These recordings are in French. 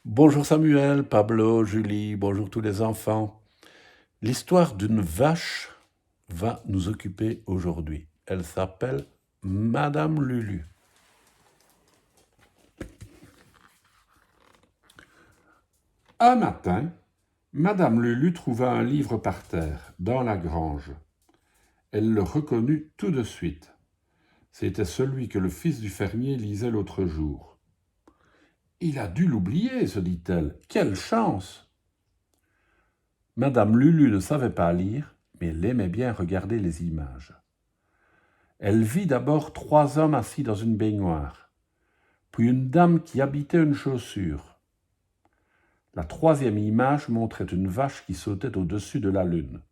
Bonjour Samuel, Pablo, Julie, bonjour tous les enfants. L'histoire d'une vache va nous occuper aujourd'hui. Elle s'appelle Madame Lulu. Un matin, Madame Lulu trouva un livre par terre, dans la grange. Elle le reconnut tout de suite. C'était celui que le fils du fermier lisait l'autre jour. Il a dû l'oublier, se dit-elle. Quelle chance! Madame Lulu ne savait pas lire, mais elle aimait bien regarder les images. Elle vit d'abord 3 hommes assis dans une baignoire, puis une dame qui habitait une chaussure. La troisième image montrait une vache qui sautait au-dessus de la lune.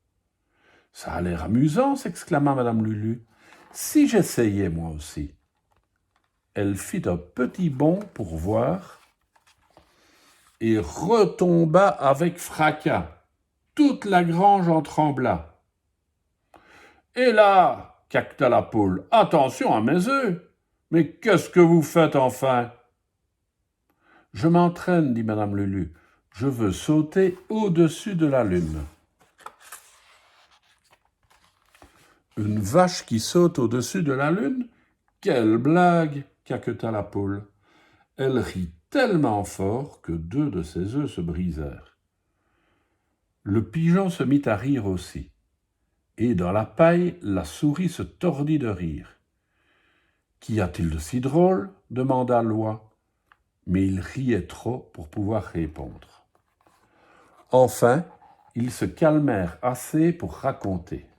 « Ça a l'air amusant !» s'exclama Madame Lulu. « Si j'essayais moi aussi !» Elle fit un petit bond pour voir et retomba avec fracas. Toute la grange en trembla. « Et là !» cacta la poule. « Attention à mes œufs ! Mais qu'est-ce que vous faites enfin ?» « Je m'entraîne, dit Madame Lulu. Je veux sauter au-dessus de la lune. » Une vache qui saute au-dessus de la lune? Quelle blague! Caqueta la poule. Elle rit tellement fort que 2 de ses œufs se brisèrent. Le pigeon se mit à rire aussi. Et dans la paille, la souris se tordit de rire. « Qu'y a-t-il de si drôle ?» demanda l'oie. Mais il riait trop pour pouvoir répondre. Enfin, ils se calmèrent assez pour raconter. «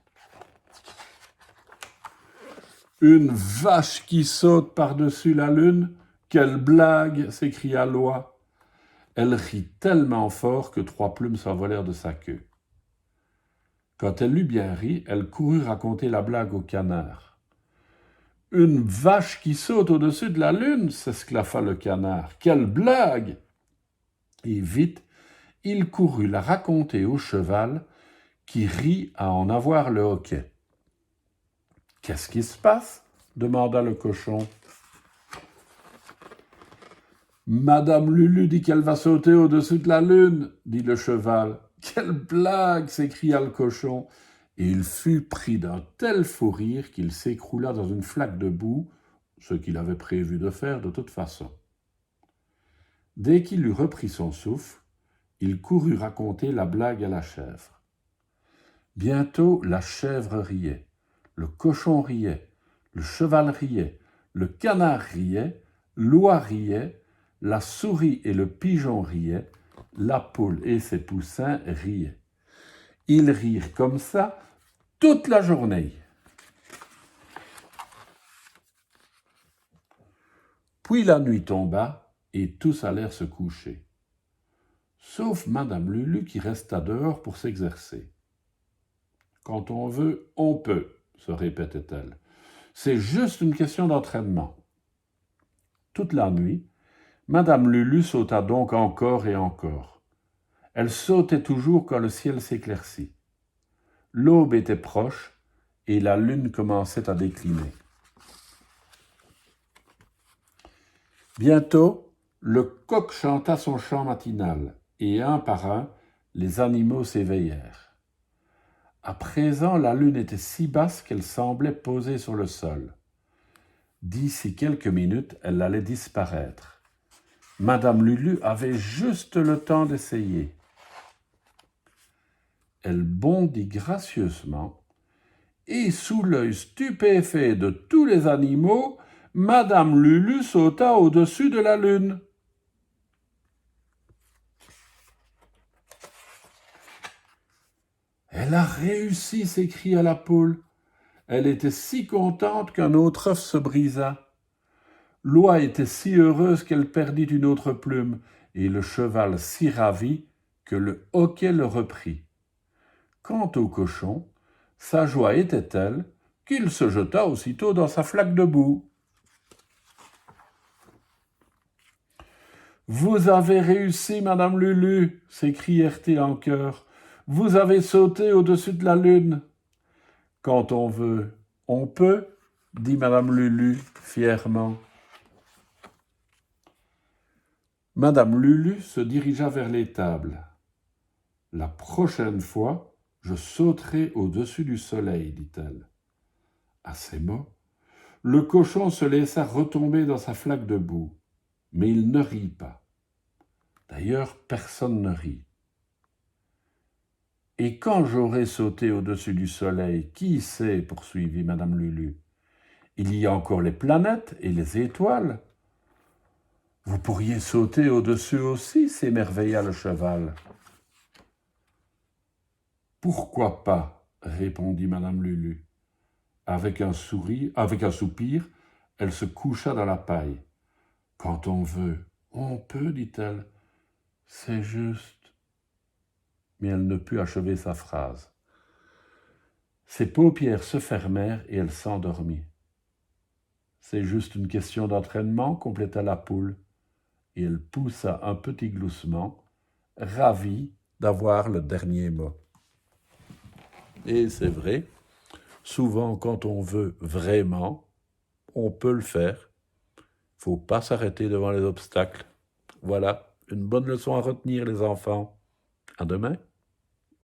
Une vache qui saute par-dessus la lune? Quelle blague !» s'écria l'oie. Elle rit tellement fort que 3 plumes s'envolèrent de sa queue. Quand elle eut bien ri, elle courut raconter la blague au canard. « Une vache qui saute au-dessus de la lune !» s'esclaffa le canard. « Quelle blague !» Et vite, il courut la raconter au cheval, qui rit à en avoir le hoquet. « Qu'est-ce qui se passe ?» demanda le cochon. « Madame Lulu dit qu'elle va sauter au-dessus de la lune, » dit le cheval. « Quelle blague !» s'écria le cochon, et il fut pris d'un tel fou rire qu'il s'écroula dans une flaque de boue, ce qu'il avait prévu de faire de toute façon. Dès qu'il eut repris son souffle, il courut raconter la blague à la chèvre. Bientôt, la chèvre riait, le cochon riait, le cheval riait, le canard riait, l'oie riait, la souris et le pigeon riaient, la poule et ses poussins riaient. Ils rirent comme ça toute la journée. Puis la nuit tomba et tous allèrent se coucher, sauf Madame Lulu qui resta dehors pour s'exercer. « Quand on veut, on peut », se répétait-elle. « C'est juste une question d'entraînement. » Toute la nuit, Madame Lulu sauta donc encore et encore. Elle sautait toujours quand le ciel s'éclaircit. L'aube était proche et la lune commençait à décliner. Bientôt, le coq chanta son chant matinal et un par un, les animaux s'éveillèrent. À présent, la lune était si basse qu'elle semblait posée sur le sol. D'ici quelques minutes, elle allait disparaître. Madame Lulu avait juste le temps d'essayer. Elle bondit gracieusement et, sous l'œil stupéfait de tous les animaux, Madame Lulu sauta au-dessus de la lune. « Elle a réussi !» s'écria la poule. Elle était si contente qu'un autre œuf se brisa. L'oie était si heureuse qu'elle perdit une autre plume, et le cheval si ravi que le hoquet le reprit. Quant au cochon, sa joie était telle qu'il se jeta aussitôt dans sa flaque de boue. « Vous avez réussi, Madame Lulu !» s'écrièrent-ils en chœur. « Vous avez sauté au-dessus de la lune. » « Quand on veut, on peut, » dit Madame Lulu fièrement. Madame Lulu se dirigea vers l'étable. « La prochaine fois, je sauterai au-dessus du soleil, dit-elle. À ces mots, le cochon se laissa retomber dans sa flaque de boue, mais il ne rit pas. D'ailleurs, personne ne rit. « Et quand j'aurai sauté au-dessus du soleil, qui sait, poursuivit Madame Lulu, il y a encore les planètes et les étoiles. Vous pourriez sauter au-dessus aussi, s'émerveilla le cheval. Pourquoi pas, répondit Madame Lulu. Avec un soupir, elle se coucha dans la paille. Quand on veut, on peut, dit-elle. C'est juste. Mais elle ne put achever sa phrase. Ses paupières se fermèrent et elle s'endormit. C'est juste une question d'entraînement, compléta la poule, et elle poussa un petit gloussement, ravie d'avoir le dernier mot. Et c'est vrai, souvent quand on veut vraiment, on peut le faire. Faut pas s'arrêter devant les obstacles. Voilà, une bonne leçon à retenir les enfants. À demain.